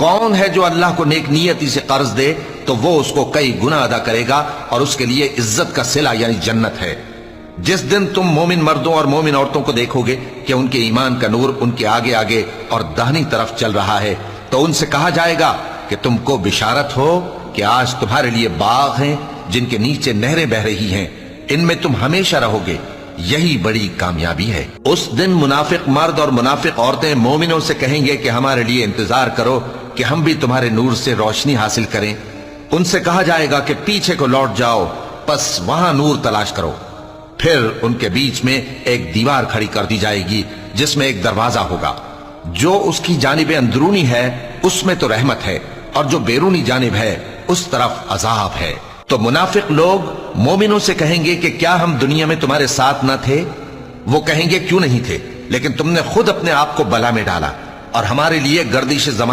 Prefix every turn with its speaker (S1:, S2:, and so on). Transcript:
S1: कौन है जो अल्लाह को नेक नियति से कर्ज दे तो वो उसको कई गुना अदा करेगा और उसके लिए इज्जत का सिला यानी जन्नत है। जिस दिन तुम मोमिन मर्दों और मोमिन औरतों को देखोगे कि उनके ईमान का नूर उनके आगे आगे और दाहिनी तरफ चल रहा है, तो उनसे कहा जाएगा कि तुमको बिशारत हो कि आज तुम्हारे लिए बाग हैं जिनके नीचे नहरें बह रही हैं, इनमें तुम हमेशा रहोगे, यही बड़ी कामयाबी है। उस दिन मुनाफिक मर्द और मुनाफिक औरतें मोमिनों से कहेंगे कि हमारे लिए इंतजार करो कि हम भी तुम्हारे नूर से रोशनी हासिल करें। उनसे कहा जाएगा कि पीछे को लौट जाओ, बस वहां नूर तलाश करो। फिर उनके बीच में एक दीवार खड़ी कर दी जाएगी जिसमें एक दरवाजा होगा। जो उसकी जानिब अंदरूनी है उसमें तो रहमत है और जो बैरूनी जानिब है उस तरफ अजाब है। तो मुनाफिक लोग मोमिनों से कहेंगे कि क्या हम दुनिया में तुम्हारे साथ न थे? वो कहेंगे क्यों नहीं थे, लेकिन तुमने खुद अपने आप को बला में डाला और हमारे लिए गर्दिश